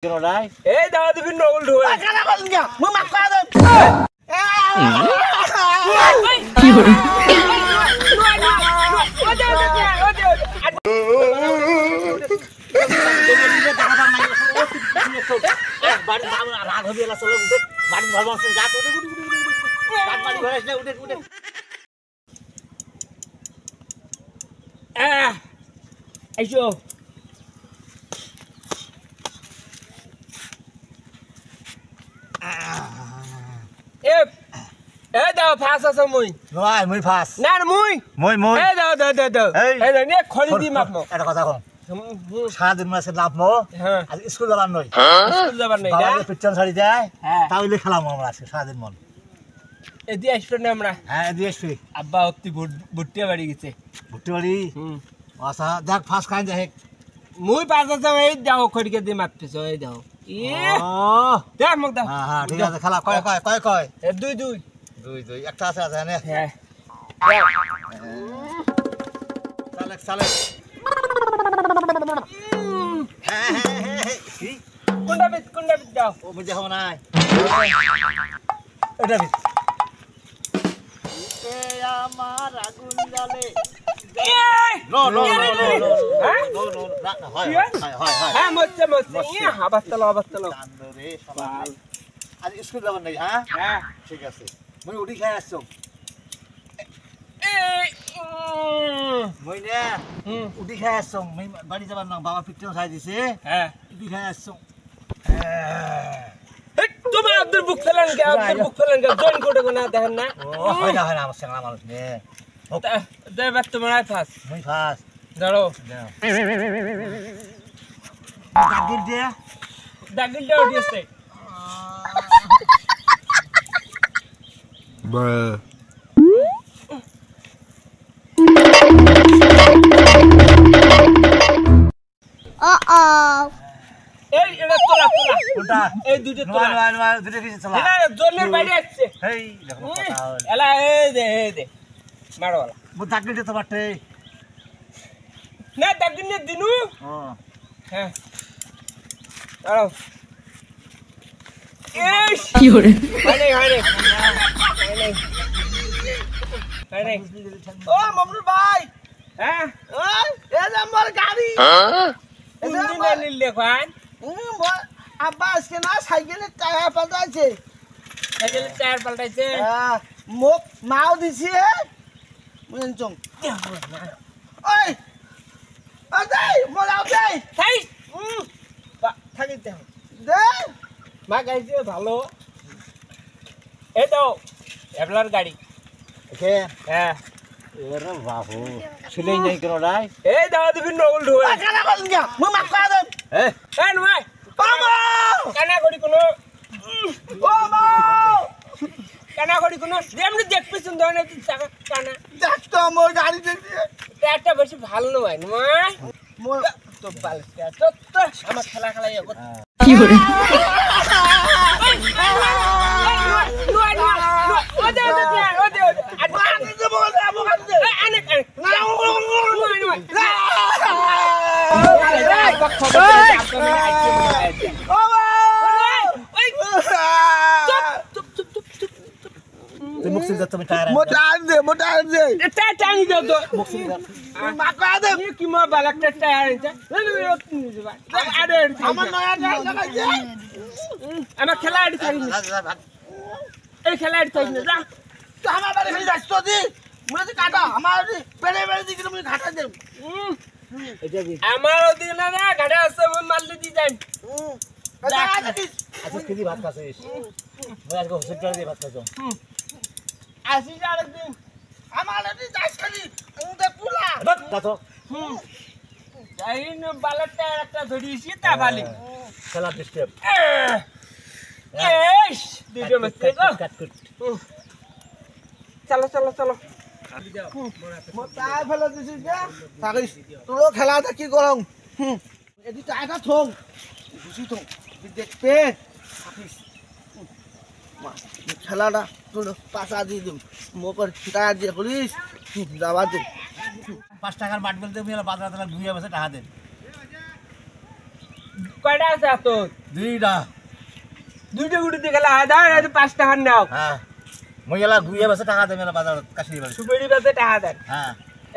এই দাও দিবি নগল ঢুকে কানা বল না মুই মাফ করে দেব কি হরে বাড়ি রাগ হবে এলা চলো উঠে বাড়ি ঘর বসে যা তো উঠে কাট বাড়ি ঘরে এসে উঠে উঠে আইসো এ দাও ফাস আছে মুই নয় মুই ফাস না মুই মুই এ দাও এই দাও নে খড়ি দি মাপমো এটা কথা কম সারাদিন মাসে লাভ মো হ্যাঁ আজ স্কুল যাবার নয় স্কুল যাবার নাই না বাবা পিছন ছাড়ি যায় হ্যাঁ তাহলে খেলাম আমরা আজকে সারাদিন মন এদি আসবে না আমরা হ্যাঁ দিয়ে আসবি আব্বা অতি ভুট্টিয়া বাড়ি গেছে ভুট্টি বাড়ি আচ্ছা যাক ফাস খাই যায় মুই পাঁচ আছে এই দাও খড়িকে দি মাপতেছ এই দাও ই দেখ মুখ দাও হ্যাঁ হ্যাঁ ঠিক আছে খেলা কয় এ দুই দুই দুই একটা আছে আছে না হ্যাঁ চালে হ্যাঁ কি কোনটা বিট দাও ও বুঝে হবে না এটা বিট এ আমার আগুন জ্বলে নো হ্যাঁ হয় হ্যাঁ মস্তে আবাস্তালো রে সবাই আজ স্কুল যাবেন নাই হ্যাঁ হ্যাঁ ঠিক আছে মই উঠি খাই আসছো মই না উঠি খাই আসছো মই বাড়ি যাবার না বাবা পিছন ছাই দিছে হ্যাঁ উঠি খাই আসছো তোমার আব্দুল বুক ফেলেন কে জয়েন করে না দেখেন না ও হয় না আমার সাংলা মানুষ নে দেবার তোমার ফাস মই ফাস ধরো দাগিল দাও দিয়েছে Bruh. এই এটা তোলা কোনটা এই দুটো তোলা নয় দুটো কিছু চলা এটা জলের বাইরে আসছে হেই দেখো কথা এলা এই দে মারওয়ালা মু দাগিল দে তোমারতে না দাগিল নে দিনু ও হ্যাঁ দাঁড়াও ইস কি হরে হয় ও মামুর ভাই হ্যাঁ এ যে আমার গাড়ি ইঞ্জিন আনিল দেখুন আব্বা আজকে না সাইকেলের টায়ার পাল্টাইছে সাইকেলের টায়ার পাল্টাইছে মোক মাও দিছে বুঝছং ওই আই মোলাও দেই তাই থাকি দে মা গাইছে ভালো এই তো এবলার গাড়ি ওকে হ্যাঁ এরে বাবু ছিলেই নাই কেন রাই এই দাও দিবি নগল ঢুকে কানা বল না মুই মাফ করে দেব এই নয় মামা কানা করি কোনো ও মা কানা করি কোনো যেমনি দেখবি সুন্দর না চাকা কানা দেখ তো আমার গাড়ি দেখি টায়ারটা বেশি ভালো নয় নয় মোর তো বাল তো আমার খেলা ইয়ে করতে কি হরে তুই মুখ সিল তুমি টায়ার মোটা দে টায়ার টানি দাও তো মুখ সিল মাকা দে কি মা বালাকটা টায়ার আছে আমার নয়া টায়ার লাগাইছে আমার খেলা আড়ি থাকি এই খেলা আড়ি থাকি না তো আমার বাড়ি খালি যাস তো দি মুই কাটা আমার পেড়ে দিকে তুমি ঘাটা দে এটা কি আমার ওদিকে না গাড়ি আছে আমি মারলে দি যাই আচ্ছা কি ভাত খাইছিস মই আজকে হসপিটালে দিয়ে ভাত খাইছো আসিস আরেকদিন আমার এটি যাস খালি উদে পুলা দাও যাই না বালাকটা একটা ধরিয়েছি তা ভালো খেলা ডিস্টার্ব এস দুটো মস্তে কাট চলো মই টায়ার ফেলে দিছিস যে থাকিস তোরও খেলা দেখি করং এটি টায়ারটা থং ঘুষি থং দেখবে থাকিস খেলাটা তোর পাশা দিয়ে দিম মোকর টায়ার দিয়ে করিস যাবা দিম 5 টাকার বাট বলতে বাজার ঘুরিয়ে বসে টাকা দেন কয়টা আছে তোর দুইটা দুইটা গুটি দিয়ে গেলে দাও 5 টাকা নাও হ্যাঁ মই এলা গুইয়া বসে টাকা দেবে না বাজার কাশি বাজার সুপারি বেচে টাকা দেন হ্যাঁ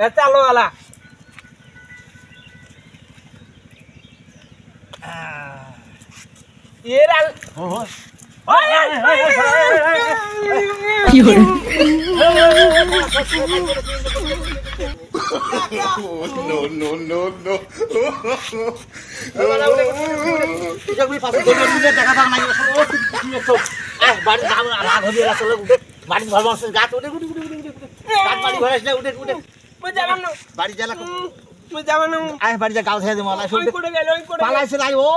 এ চালো আলা এর আল ও হো কি hore এটা গুই পাশে দৌড়ে টাকা দাও নাই ও বাড়ি যাও রাগ হবে এলা চলে উঠে বাড়ি ঘর বসে গাছ উঠে উঠে গাছ বাড়ি ঘর আসলে উঠে উঠে মই যাবাম না বাড়ি জ্বালা মই যাবাম না আয় বাড়ি যা গাল খেয়ে দে মালা ওই করে গেল ওই করে পালাইছে লাই ও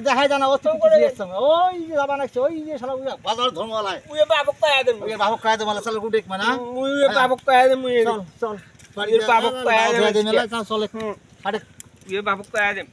দেখাই জানা ও তো করে গেছে ওই যে যাবা না ওই যে শালা বাজার ধর্মওয়ালায় ওই বাবক কয়া দেন ওই বাবু কায় দে মালা চলে উঠে মানা ওই বাবক কয়া দেন মই চল চল বাড়ির বাবক কয়া দে মেলা চল চলে আরে ওই বাবক কয়া দেন